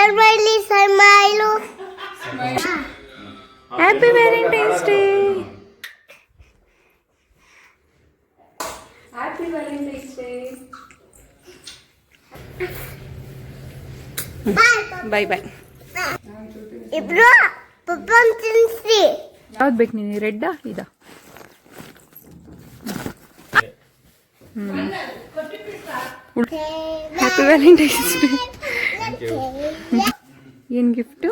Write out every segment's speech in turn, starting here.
Happy Valentine's Day. Happy Valentine's Day. Bye bye. Ibro, Valentine's Day. ಯಾವ್ದು ಬೇಕು ನೀನು, ರೆಡ್ಡಾ ಇದಾ? Happy Valentine's day. ಏನು ಗಿಫ್ಟು?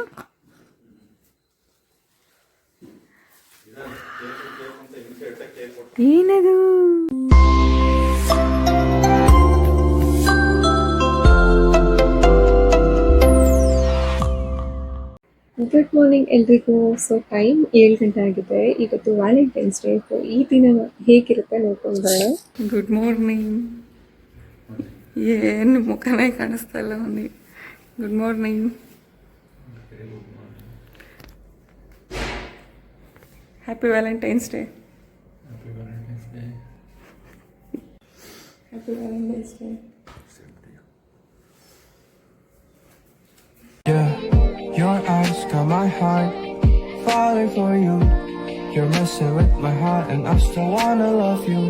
ಏನದು? ಗುಡ್ ಮಾರ್ನಿಂಗ್ ಎಲ್ರಿಗೂ. ಸೊ ಟೈಮ್ 7 ಗಂಟೆ ಆಗಿದೆ. ಇವತ್ತು ವ್ಯಾಲೆಂಟೈನ್ಸ್ ಡೇ. ಸೊ ಈ ದಿನ ಹೇಗಿರುತ್ತೆ ನೋಡ್ಕೊಂಡು ಬರೋಣ. Good morning. ಏನು ಮುಖನೇ ಕಾಣಿಸ್ತಾ ಇಲ್ಲ ಅವನಿಗೆ. Good morning. Happy Valentine's day. Happy Valentine's day. Yeah, your eyes got my heart falling for you. You're messing with my heart and I still wanna love you.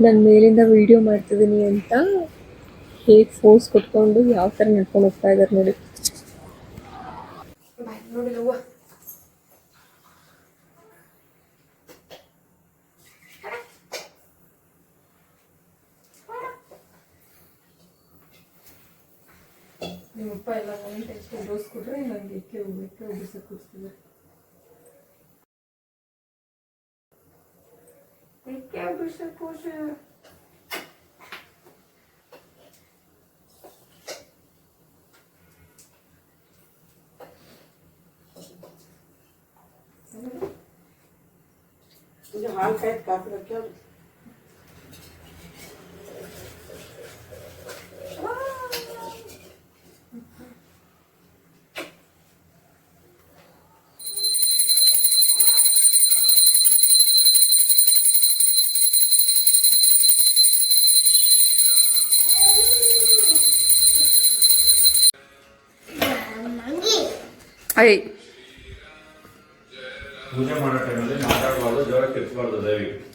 ನಾನು ಮೇಲಿಂದ ವಿಡಿಯೋ ಮಾಡ್ತಿದ್ದೀನಿ ಅಂತ ಹೇಗೆ force ಕೊಟ್ಕೊಂಡು ಯಾವ ಥರ ನಡ್ಕೊಂಡು ಹೋಗ್ತಾ ಇದ್ದಾರೆ ನೋಡಿ. ನಿಮ್ಮಪ್ಪ ಎಲ್ಲ ವ್ಯಾಲೆಂಟೈನ್ಸ್ ಡೇ ರೋಸ್ ಕೊಟ್ಟರೆ ನನಗೆ ಎಕ್ಕೆ ಬಿಸಿ ಕೂರಿಸ್ತಿದೆ. ಎಕ್ಕೆ ಬಿಸಿ ಕೂಸಿ हाल खैर काफी रखे ಅಯ್ಯ ಪೂಜೆ ಮಾಡೋ ಟೈಮಲ್ಲಿ ಮಾತಾಡಬಾರ್ದು, ಜೋರ ಕಿರ್ಸ್ಬಾರ್ದು. ದಯವಿಟ್ಟು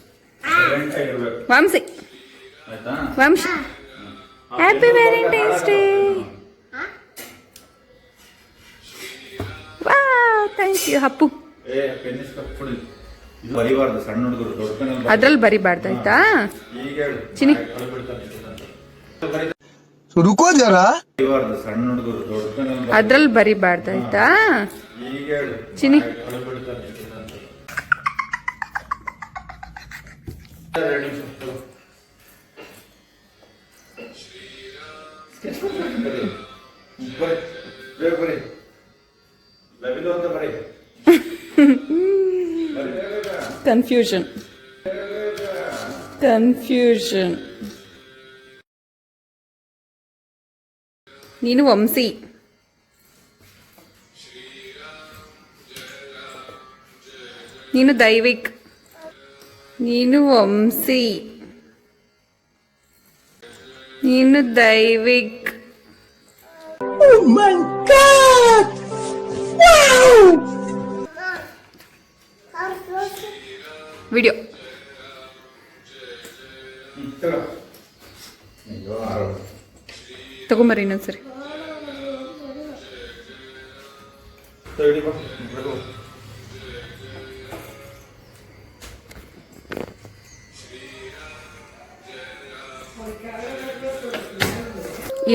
ಸೈಲೆಂಟ್ ಆಗಿರ್ಬೇಕು. ವಂಶಿ ಆಯ್ತಾ? Vamshi happy Valentine's Day. Wow, thank you. ಹಪ್ಪು ಪೆನ್ನಿಸ್ ಕಪ್ಪುಡಿ. ಇದು ಬರಿಬಾರ್ದು, ಸಣ್ಣ ಹುಡುಗರು ದೊಡ್ಡ ಪೆನ್ನಲ್ಲಿ ಅದ್ರಲ್ಲಿ ಬರಿಬಾರ್ದು ಆಯ್ತಾ? ಈಗ ಹೇಳು ಚಿನಿ रुको जरा. ಬರಿಬಾರ್ದು, ಸಣ್ಣ ಹುಡುಗರು ದೊಡ್ಡ ಪೆನ್ನಲ್ಲಿ ಅದ್ರಲ್ಲಿ ಬರಿಬಾರ್ದು ಆಯ್ತಾ? ಈಗ ಹೇಳು ಚಿನಿ ಕನ್ಫ್ಯೂಷನ್. ನೀನು ವಂಶಿ. ನೀನು ದೈವಿಕ್. ನೀನು ವಂಶಿ. ನೀನು Daivik. Oh my God! Wow! Video ತಗೊಂಬರ್ರಿ ಇನ್ನೊಂದ್ಸರಿ.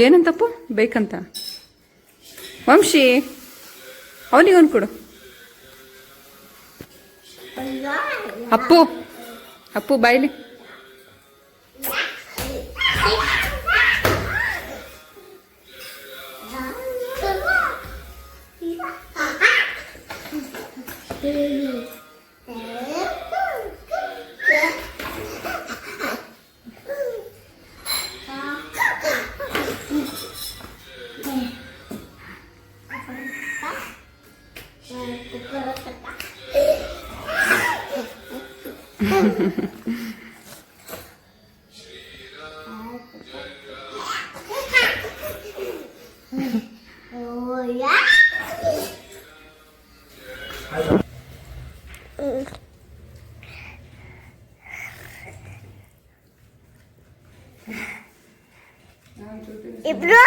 ಏನಂತಪ್ಪು ಬೇಕಂತ? ವಂಶಿ ಅವನಿಗೊಂದು ಕೊಡು. ಅಪ್ಪು ಅಪ್ಪು ಬಾಯ್ಲಿ. Oh yeah. ಇಬ್ರು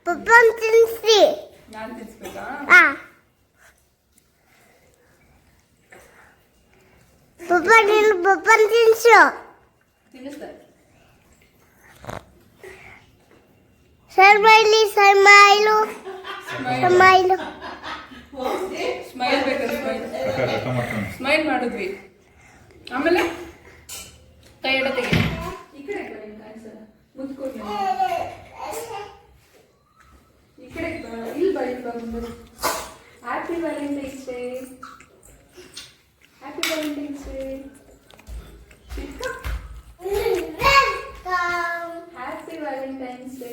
ಪಪ್ಪನ್ ತಿನ್ಸಿ. ನಾನು ತಿನ್ಸ್ಬೇಕಾ? ಪಪ್ಪನ್ ತಿನ್ಸು. ತಿನ್ನಿಸ್ತಾರೆ. ಸರ್ಮೈಲಿ ಸರ್ಮೈಲು ಸರ್ಮೈಲು. ಸ್ಮೈಲ್ ಬೇಕಾ? ಸ್ಮೈಲ್ ಸ್ಮೈಲ್ ಮಾಡಿದ್ವಿ. ಆಮೇಲೆ ಕೈ ಎಡತೆಗೆ ಈ ಕಡೆ ಬನ್ನಿ, ಕಾಣಿಸಲ್ಲ. ಮುಚ್ಕೊಂಡು ಈ ಕಡೆ ಬಾ. ಇಲ್ಲಿ ಬಾ, ಇಲ್ಲಿ ಬಾ ಮುಂದೆ. Happy Valentine's day. Happy Valentine's day. Happy Valentine's day.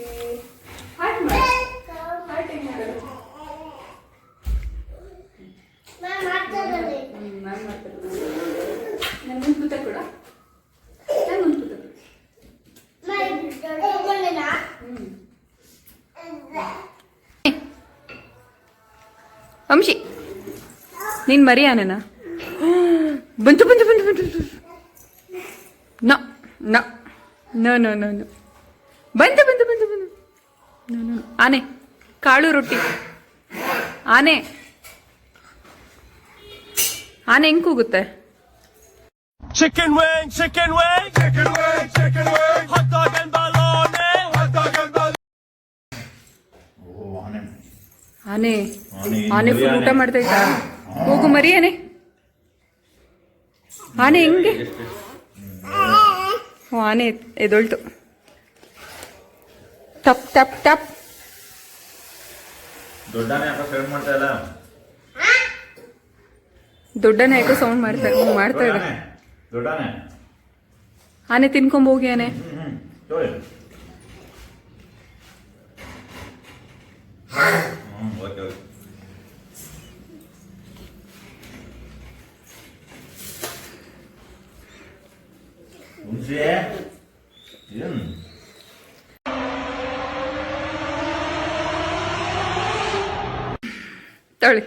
Heart ಮಾಡಿ. ಹಾರ್ಟ್ ಹೆಂಗ್ ಮಾಡೋದು? ನಾನು ಮಾಡ್ತಾರೆ. ನಾನು ಮುಂದೆ ಕೂತ ಕೂಡ. ನಾನು ಮುಂದೆ ಕೂತ. ಅಂಶಿ ನೀನ್ ಮರಿ ಆನೆನಾ? ಬಂತು ಬಂತು ಬಂತು ಬಂತು no no no no no no ಬಂತು ಬಂತು ಬಂತು ಬಂತು ನೋ ನೋ. ಆನೆ ಕಾಳು ರೊಟ್ಟಿ. ಆನೆ ಆನೆ ಹೆಂಗ್ ಕೂಗುತ್ತೆ? Chicken wing, chicken wing, chicken wing, chicken wing, hot dog and bologna, hot dog and bologna. ಆನೆ ಆನೆ ಫುಲ್ ಊಟ ಮಾಡ್ತಾ ಇದ್ದ. ಹೋಗು ಮರಿ ಆನೆ. ಆನೆ ಹೆಂಗೆ? ಓ ಆನೆ ಎದೊಳ್ತು. ಟಪ್ ಟಪ್ ಟಪ್. ದೊಡ್ಡನೇ ಯಾಕೋ ಸೌಂಡ್ ಮಾಡ್ತಾ ಇಲ್ಲ? ದೊಡ್ಡನೆ ಯಾಕೋ ಸೌಂಡ್ ಮಾಡ್ತಾ ಇದೆ. ದೊಡ್ಡನೇ ಆನೆ ತಿನ್ಕೊಂಬೋಗಿ ಆನೆ. Okay okay. ಹುಣಸೆ ಏನು ತಗೊಳ್ಳಿ.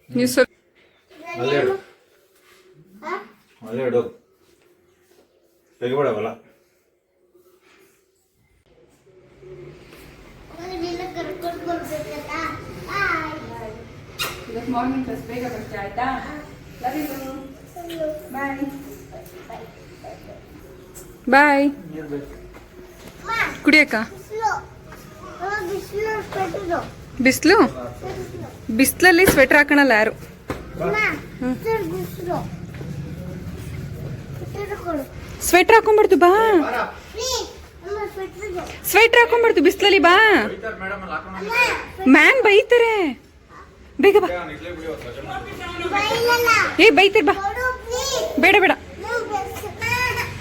ನೀವು ಸ್ವಲ್ಪ ಅಲ್ಲೇ ಇಡು, ತೆಗಿಬೇಡವಲ್ಲ. ಕರ್ಕೊಂಡು ಬರ್ಬೇಕಲ್ಲ. ಇವತ್ತು ಮಾರ್ನಿಂಗ್ ಕ್ಲಾಸ್ ಬೇಗ ಬರ್ತೀಯ, ಆಯ್ತಾ? Love you. ಬಾಯ್ ಬಾಯ್. ಕುಡಿಯಕ್ಕ ಬಿಸಿಲು. ಬಿಸಿಲಲ್ಲಿ ಸ್ವೆಟರ್ ಹಾಕೋಣಲ್ಲ ಯಾರು. ಸ್ವೆಟರ್ ಹಾಕೊಂಡ್ಬಾರ್ದು ಬಾ. ಸ್ವೆಟರ್ ಹಾಕೊಂಡ್ಬಾರ್ದು ಬಿಸಿಲಲ್ಲಿ ಬಾ. ಮ್ಯಾಮ್ ಬೈತಾರೆ. ಬೇಗ ಬಾ. ಏ ಬೈತಾರೆ ಬಾ. ಬೇಡ ಬೇಡ.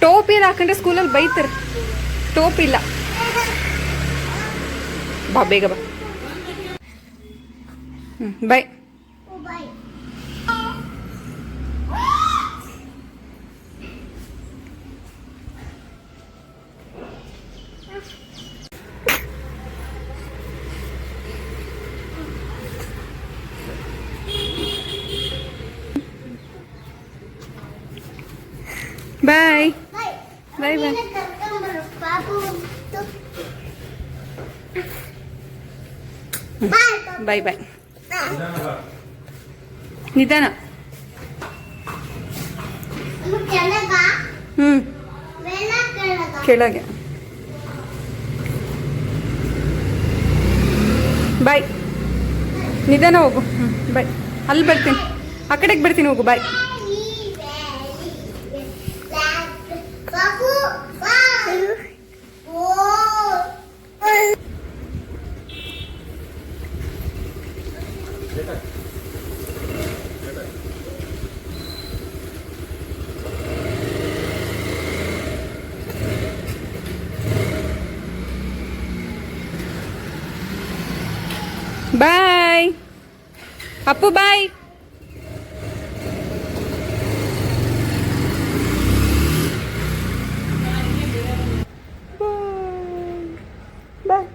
ಟೋಪಿ ಎಲ್ಲ ಹಾಕೊಂಡ್ರೆ ಸ್ಕೂಲಲ್ಲಿ ಬೈತಾರೆ. ಟೋಪಿ ಇಲ್ಲ. ಬಾ ಬೇಗ ಬಾ. ಬಾಯ್. ಬಾಯ್ ಬಾಯ್ ಬಾಯ್. ಬಾಯ್ ಬಾಯ್. ನಿಧಾನ. ಕೆಳಗೆ. ಬಾಯ್. ನಿಧಾನ ಹೋಗು. ಬಾಯ್. ಅಲ್ಲಿ ಬರ್ತೀನಿ, ಆ ಕಡೆಗೆ ಬರ್ತೀನಿ, ಹೋಗು. ಬಾಯ್. ಬಾಯ್. ಅಪ್ಪು ಬಾಯ್. ಬಾಯ್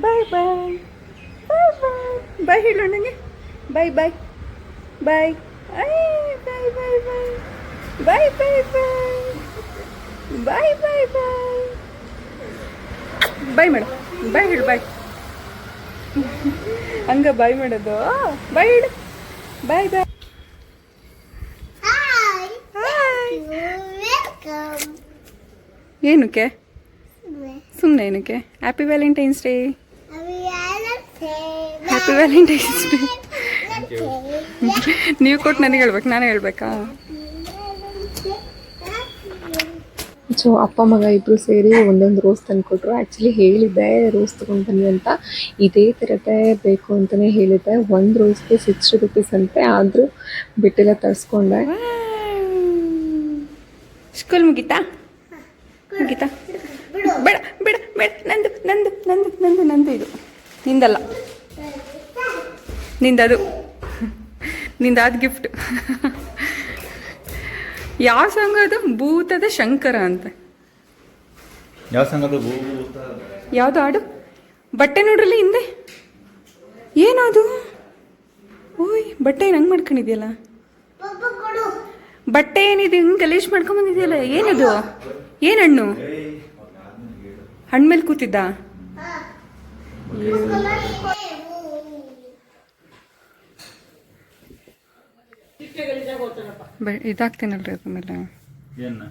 ಬಾಯ್ ಬಾಯ್ ಬಾಯ್ ಬಾಯ್ ಹೇಳು ನನಗೆ. ಬಾಯ್ ಬಾಯ್ ಬಾಯ್ ಬಾಯ್ ಬಾಯ್ ಬಾಯ್ ಬಾಯ್ ಬಾಯ್ ಬಾಯ್ ಬಾಯ್ ಬಾಯ್ ಮೇಡಮ್. ಬಾಯ್ ಹೇಳು ಬಾಯ್. ಹಂಗ ಬಾಯ್ ಮಾಡೋದು. ಬಾಯ್ ಹೇಳು. ಬಾಯ್ ಬಾಯ್. Hi. ಹಾಯ್. Welcome. ಏನಕ್ಕೆ ಸುಮ್ಮನೆ ಏನಕ್ಕೆ? Happy Valentine's day. Happy Valentine's day. ನೀವು ಕೊಟ್ಟು ನನಗೆ ಹೇಳ್ಬೇಕು, ನಾನೇ ಹೇಳ್ಬೇಕಾ? ಸೊ ಅಪ್ಪ ಮಗ ಇಬ್ಬರು ಸೇರಿ ಒಂದೊಂದು ರೋಸ್ ತಂದುಕೊಟ್ರು. ಆ್ಯಕ್ಚುಲಿ ಹೇಳಿದ್ದೆ ರೋಸ್ ತೊಗೊಂಡು ಬನ್ನಿ ಅಂತ, ಇದೇ ಥರದ್ದೇ ಬೇಕು ಅಂತಲೇ ಹೇಳಿದ್ದೆ. ಒಂದು ರೋಸ್ಗೆ 60 ರುಪೀಸ್ ಅಂತೆ, ಆದರೂ ಬಿಟ್ಟೆಲ್ಲ ತರಿಸ್ಕೊಂಡೆ. ಸ್ಕೂಲ್ ಮುಗೀತಾ? ಮುಗೀತಾ? ಬೇಡ ಬೇಡ ಬೇಡ, ನಂದು ನಂದು ನಂದು ನಂದು ನಂದು. ಇದು ನಿಂದಲ್ಲ, ನಿಂದದು, ನಿಂದಾದ ಗಿಫ್ಟ್. ಯಾವ ಸಾಂಗ್ ಅದು? ಭೂತದ ಶಂಕರ ಅಂತ. ಯಾವ ಸಂಘದ ಯಾವುದು ಹಾಡು? ಬಟ್ಟೆ ನೋಡ್ರಲ್ಲಿ ಹಿಂದೆ ಏನದು? ಓಯ್, ಬಟ್ಟೆ ಏನು ಹಂಗೆ ಮಾಡ್ಕೊಂಡಿದ್ಯಲ್ಲ? ಬಟ್ಟೆ ಏನಿದೆ ಹಿಂಗೆ ಗಲೀಜ್ ಮಾಡ್ಕೊಂಬಂದಿದೆಯಲ್ಲ, ಏನದು? ಏನು ಹಣ್ಣು? ಹಣ್ಣು ಮೇಲೆ ಕೂತಿದ್ದ? ಇದಾಗ್ತೀನಲ್ರಿ ಅದ್ರ ಮೇಲೆ ಏನು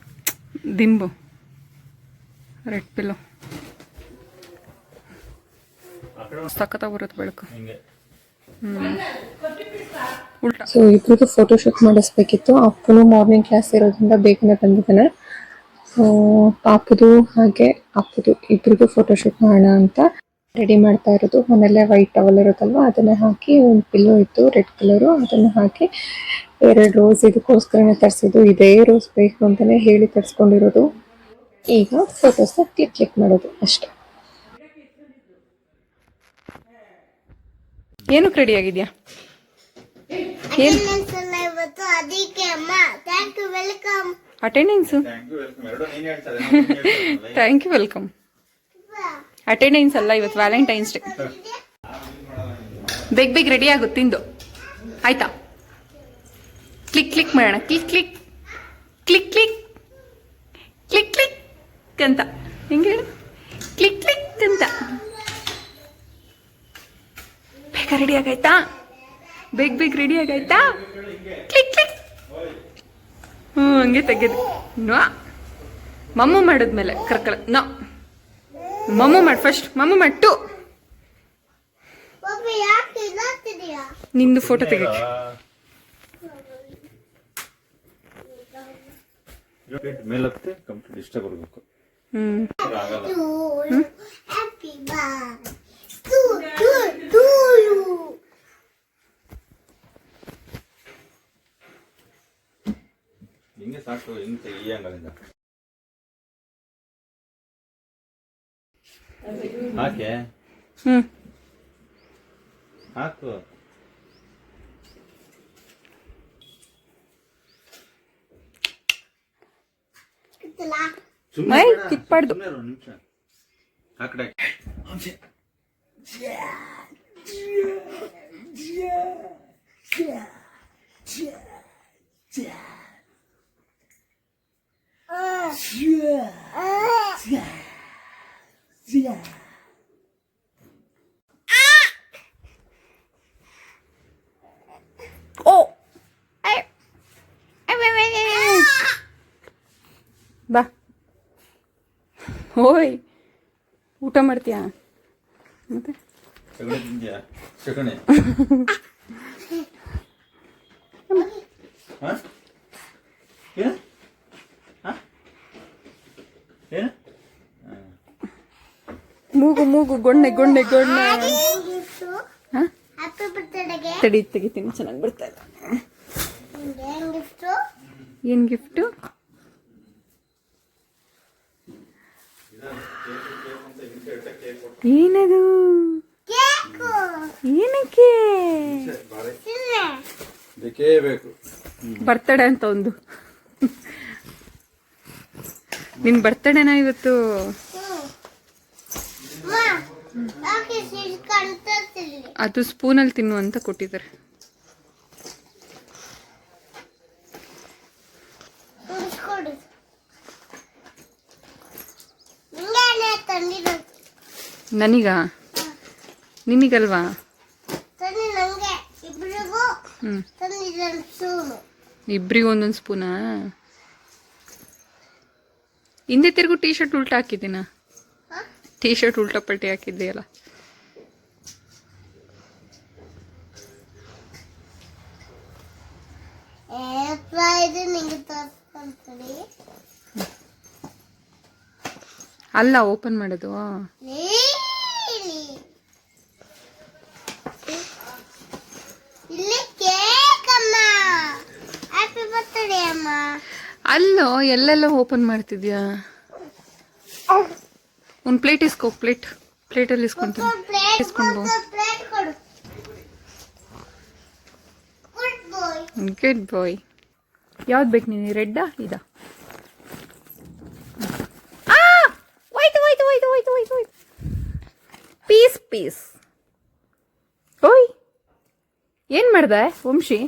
ದಿಂಬು, ರೆಡ್ ಪಿಲ್ಲೋ ಸಖತ್ತಾಗಿ ಬರುತ್ತೆ ಬೆಳಕು. ಹಿಂಗೆ ಉಲ್ಟಾ. ಸೊ ಇಬ್ಬರಿಗೂ ಫೋಟೋಶೂಟ್ ಮಾಡಿಸ್ಬೇಕಿತ್ತು. ಅಪ್ಪನು ಮಾರ್ನಿಂಗ್ ಕ್ಲಾಸ್ ಇರೋದ್ರಿಂದ ಬೇಗನೆ ಬಂದಿದ್ದಾನೆ. ಸೊ ಪಾಪುದು ಹಾಗೆ ಅಪ್ಪುದು ಇಬ್ಬರಿಗೂ ಫೋಟೋಶೂಟ್ ಮಾಡೋಣ ಅಂತ ರೆಡಿ ಮಾಡ್ತಾ ಇರೋದು. ಮನೆಯಲ್ಲೇ ವೈಟ್ ಟವಲ್ ಇರುತ್ತಲ್ವ, ಅದನ್ನೇ ಹಾಕಿ ಒಂದು ಪಿಲ್ಲೋ ಇತ್ತು ರೆಡ್ ಕಲರು, ಅದನ್ನು ಹಾಕಿ 2 ರೋಸ್ ಇದಕ್ಕೋಸ್ಕರನೇ ತರಿಸಿದ್ದು. ಇದೇ ರೋಸ್ ಬೇಕು ಅಂತಲೇ ಹೇಳಿ ತರಿಸ್ಕೊಂಡಿರೋದು. ಈಗ ಫೋಟೋಸ್ನ ಕ್ಲಿಕ್ ಮಾಡೋದು ಅಷ್ಟೇ. ಏನಕ್ಕೆ ರೆಡಿ ಆಗಿದ್ಯಾ? Attendance ಎಲ್ಲ ಇವತ್ತು, ಅದಕ್ಕೆ ಅಮ್ಮ thank you welcome. Attendance? Thank you welcome. ಎರಡು ನೀನು ಹೇಳ್ತಾರೆ. Thank you welcome. ಅಟೆಂಡೆನ್ಸ್ ಅಲ್ಲ, ಇವತ್ತು ವ್ಯಾಲೆಂಟೈನ್ಸ್ ಡೇ. ಬೇಗ ಬೇಗ ರೆಡಿ ಆಗುತ್ತೆ ತಿಂದು, ಆಯ್ತಾ? ಕ್ಲಿಕ್ ಕ್ಲಿಕ್ ಮಾಡೋಣ. Click click click click click click ಅಂತ. ಹೆಂಗೆ ಹೇಳು? ಕ್ಲಿಕ್ ಕ್ಲಿಕ್ ಅಂತ. ಬೇಗ ರೆಡಿ ಆಗಾಯ್ತಾ? ಬೇಗ ಬೇಗ ರೆಡಿ ಆಗಾಯ್ತಾ? Click click. ಹಂಗೆ ತೆಗೆದು ನೋ ಮಮ್ಮ ಮಾಡಿದ್ಮೇಲೆ ಕರ್ಕಳ ನೋ ಮಮ್ಮ ಮಾಡಿ ಫಸ್ಟ್. ಮಮ್ಮ ಮಾಡಿ 2. ಪಾಪ ಯಾಕೆ ಇದಾಗ್ತಿದೆಯಾ? ನಿಂದು ಫೋಟೋ ತೆಗಿಯಕ್ಕೆ. ಮೇಲತ್ತೆ ಕಂಪ್ಲೀಟ್ ಇಷ್ಟ ಬರಬೇಕು. Happy birthday to you. ಹಿಂಗೆ ಸಾಕು. ಹಿಂಗೆ ಈ ಅಂಗಲಿಂದ ಹಾಕೆ ಹಾಕು. ಮೈ ಕಿಕ್ಬಾರ್ದು. ಸುಮ್ಮನೆ ಒಂದು ನಿಮಿಷ ಆ ಕಡೆ. ಓ ಬಾ. ಓಯ್, ಊಟ ಮಾಡ್ತೀಯಾ? ಮತ್ತೆ ಸಗಣಿ ತಿಂದ್ಯಾ? ಸಗಣಿ ಹಾಂ ಏನು ಹಾಂ ಏನು? ಮೂಗು ಮೂಗು ಗೊಣ್ಣೆ ಗೊಣ್ಣೆ ಗೊಣ್ಣೆ. ಹಾಂ, ಹ್ಯಾಪಿ ಬರ್ತ್ಡೇಗೆ ತೆಗಿತೀನಿ. ಚೆನ್ನಾಗಿ ಬರ್ತಾ ಇಲ್ಲ. ಏನ್ ಗಿಫ್ಟ್? ಏನು ಗಿಫ್ಟು? ಏನದು? ಕೇಕು. ಏನಕ್ಕೆ? ಬೇಕೇ ಬೇಕು. ಬರ್ತಡೇ ಅಂತ ಒಂದು. ನಿನ್ ಬರ್ತಡೇನಾ ಇವತ್ತು? ಅದು ಸ್ಪೂನಲ್ಲಿ ತಿನ್ನು ಅಂತ ಕೊಟ್ಟಿದ್ದಾರೆ. ನನಗ? ನಿನಗಲ್ವಾ? ಇಬ್ರಿಗೂ ಒಂದೊಂದು ಸ್ಪೂನಾ? ಹಿಂದೆ ತಿರುಗು ಟೀ ಶರ್ಟ್ ಉಲ್ಟಾ ಹಾಕಿದ್ದೀನ? ಟೀ ಶರ್ಟ್ ಉಲ್ಟಾ ಪಲ್ಟಿ ಹಾಕಿದ್ದೀಯಲ್ಲ. ಅಲ್ಲ ಓಪನ್ ಮಾಡೋದು. ಅಲ್ಲೋ ಎಲ್ಲೆಲ್ಲ ಓಪನ್ ಮಾಡ್ತಿದ್ಯಾ? ಒಂದು ಪ್ಲೇಟ್ ಇಸ್ಕೋ. ಪ್ಲೇಟಲ್ಲಿ ಇಸ್ಕೊಂತೀನಿ. ಇಸ್ಕೊಂಡು ಗುಡ್ ಬಾಯ್. ಯಾವ್ದು ಬೇಕು ನೀನು? ರೆಡ್ಡಾ ಇದಾ? ಹೋಯ್ತು. ಪೀಸ್. ಓಯ್, ಏನ್ ಮಾಡ್ದೆ ವಂಶಿ?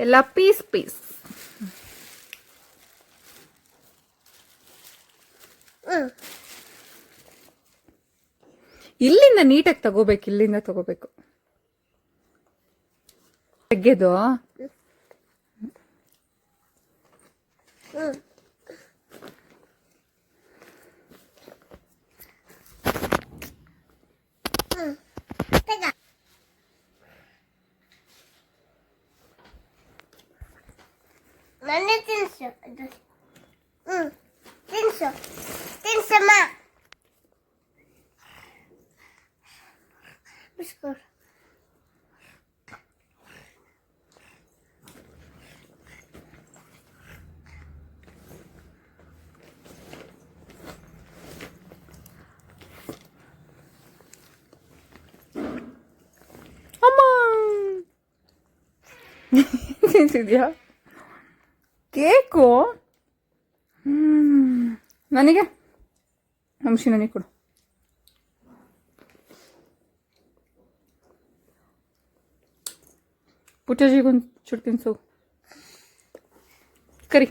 ಎಲ್ಲ ಪೀಸ್. ಇಲ್ಲಿಂದ ನೀಟಾಗಿ ತಗೋಬೇಕು. ಇಲ್ಲಿಂದ ತಗೋಬೇಕು. ತೆಗೆದು ನನ್ನ ತಿನ್ಸಮ್ಮ. Biscuit ತಿಂತಿದ್ಯಾ cake? ನನಗೆ ವಂಶಿ ನನಗೆ ಕೊಡು. ಪುಟ್ಟಜಿಗೊಂದು ಚುಟ್ಟು ತಿನ್ಸು. ಕರಿ.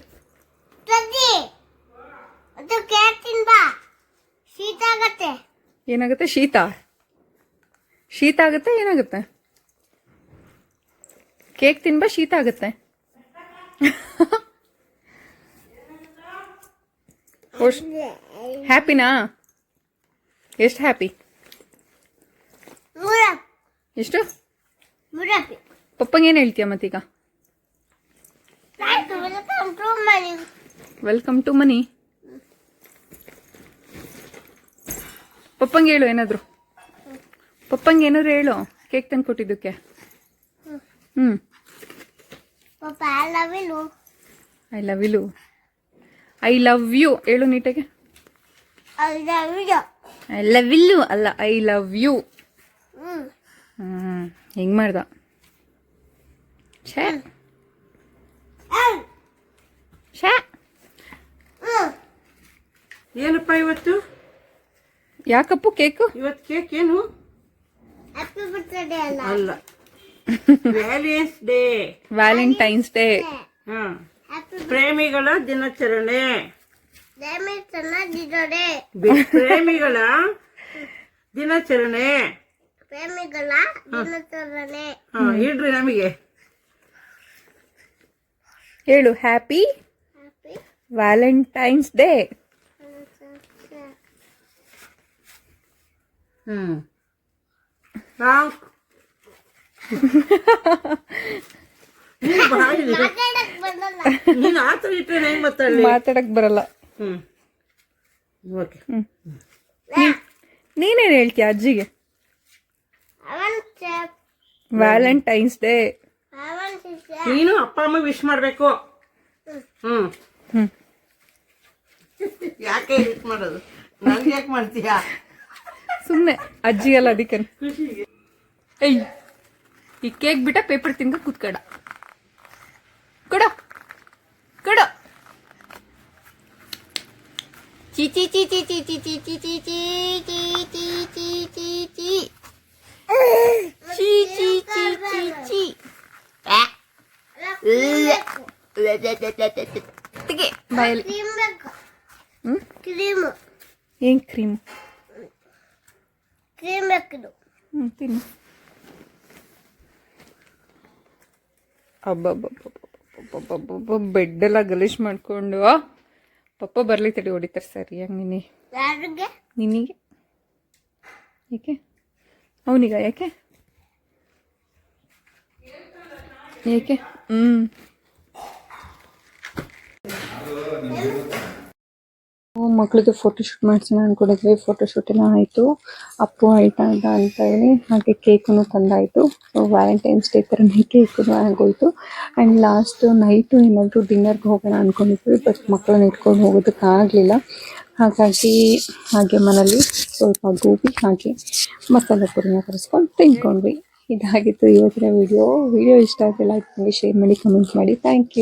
ಅದು ಕೇಕ್ ತಿನ್ಬಾ, ಶೀತ ಆಗತ್ತೆ. ಏನಾಗುತ್ತೆ? ಶೀತ ಆಗುತ್ತೆ? ಏನಾಗುತ್ತೆ? ಕೇಕ್ ತಿನ್ಬಾ, ಶೀತ ಆಗುತ್ತೆ. ಹ್ಯಾಪಿನಾ? ಎಷ್ಟು ಹ್ಯಾಪಿ? ಎಷ್ಟು? ಪಪ್ಪಂಗೆ ಏನು ಹೇಳ್ತೀಯ ಮತ್ತೀಗ? ವೆಲ್ಕಮ್ ಟು ಮನಿ. ಪಪ್ಪಂಗೆ ಹೇಳು ಏನಾದ್ರು. ಪಪ್ಪಂಗೆ ಏನಾದ್ರು ಹೇಳು ಕೇಕ್ ತಂದು ಕೊಟ್ಟಿದ್ದಕ್ಕೆ. ಪಾಪ I love you. I love you ಹೇಳು ನೀಟಾಗೆ. I love you. I love you ಅಲ್ಲ, ಐ ಲವ್ ಯು. ಹೆಂಗ್ ಮಾಡ್ದ? ಛೇ ಏನಪ್ಪ ಇವತ್ತು? ಯಾಕಪ್ಪು ಕೇಕು? ಇವತ್ತು ಕೇಕ್ ಏನು? ಹ್ಯಾಪಿ ಬರ್ತ್ಡೇ ಅಲ್ಲ, ಅಲ್ಲ, ವ್ಯಾಲೆಂಟೈನ್ಸ್ ಡೇ. ಹಾ, ಪ್ರೇಮಿಗಳ ದಿನಾಚರಣೆ. ಪ್ರೇಮಿಗಳ ದಿನಾಚರಣೆ. ಹಾ, ಇಡ್ರಿ ನಮಗೆ. ಹೇಳು ಹ್ಯಾಪಿ ವ್ಯಾಲೆಂಟೈನ್ಸ್ ಡೇ. ನೀನು ಆತರ ಇಟ್ರೆ ಹೆಂಗ್ ಮಾತಾಡಲಿ? ಮಾತಾಡಕ್ ಬರಲ್ಲ. ಓಕೆ. ನೀನೇನ್ ಹೇಳ್ತೀಯ ಅಜ್ಜಿಗೆ? Valentine's day. ನೀನು ಅಪ್ಪ ಅಮ್ಮ ವಿಶ್ ಮಾಡ್ಬೇಕು. ಯಾಕೆ ವಿಶ್ ಮಾಡೋದು? ನನ್ಗೆ ಯಾಕೆ ಮಾಡ್ತೀಯಾ? ಸುಮ್ಮನೆ ಅಜ್ಜಿ ಅಲ್ಲ ಅದಕ್ಕೆ. ಏಯ್ ಈ ಕೇಕ್ ಬಿಟ್ಟ ಪೇಪರ್ ತಿನ್ಕ ಕೂತ್ಕಡ ಕೊಡ ಕೊಡ. ಚಿ ಚಿ ಚಿ ಚಿ ಚಿ ಚಿ ಚಿ ಚಿ ಚಿ ಚಿ ಚಿ ಚಿ ಚಿ ಚಿ ಚಿ ಚಿ ಚಿ ಚಿ ಚಿ. ತೆಗೆ ಬಾಯಲ್ಲಿ. ಕ್ರೀಮ್ ಬೇಕು. ಹ್ಮ್ ಕ್ರೀಮ್ ಏನ್ ಕ್ರೀಮ್? ಕ್ರೀಮ್ ಬೇಕಿದು. ತಿನ್ನು. ಅಬ್ಬಬ್ಬಬ್ಬಬ್ಬಬ್ಬಬ್ಬ ಬೆಡ್ಡೆಲ್ಲ ಗಲೀಜ್ ಮಾಡ್ಕೊಂಡು ಪಪ್ಪ ಬರ್ಲಿ ತಡಿ ಹೊಡಿತಾರೆ ಸರಿಯಾಗಿ. ಯಾರಿಗೆ? ನಿನಗೆ ಏಕೆ? ಅವನಿಗ ಯಾಕೆ ಏಕೆ? ಮಕ್ಳದ್ದು ಫೋಟೋಶೂಟ್ ಮಾಡಿಸೋಣ ಅನ್ಕೊಂಡಿದ್ವಿ. ಫೋಟೋಶೂಟ್ ಎಲ್ಲ ಆಯಿತು. ಅಪ್ಪು ಆಯ್ತಾ ಅಂತ ಹೇಳಿ ಹಾಗೆ ಕೇಕನ್ನು ತಂದಾಯಿತು. ವ್ಯಾಲೆಂಟೈನ್ಸ್ ಡೇ ಥರನೇ ಕೇಕು ಆಗೋಯ್ತು. ಆ್ಯಂಡ್ ಲಾಸ್ಟ್ ನೈಟು ಏನಾದರೂ ಡಿನ್ನರ್ಗೆ ಹೋಗೋಣ ಅಂದ್ಕೊಂಡಿದ್ವಿ. ಬಟ್ ಮಕ್ಕಳನ್ನ ಇಟ್ಕೊಂಡು ಹೋಗೋದಕ್ಕಾಗಲಿಲ್ಲ. ಹಾಗಾಗಿ ಹಾಗೆ ಮನೇಲಿ ಸ್ವಲ್ಪ ಗೋಬಿ ಹಾಗೆ ಮಸಾಲೆ ಪುರಿನ ತರಿಸ್ಕೊಂಡು ತಿನ್ಕೊಂಡ್ವಿ. ಇದಾಗಿತ್ತು ಇವತ್ತಿನ ವಿಡಿಯೋ ಇಷ್ಟ ಆದರೆ ಲೈಕ್ ಮಾಡಿ, ಶೇರ್ ಮಾಡಿ, ಕಮೆಂಟ್ ಮಾಡಿ. Thank you.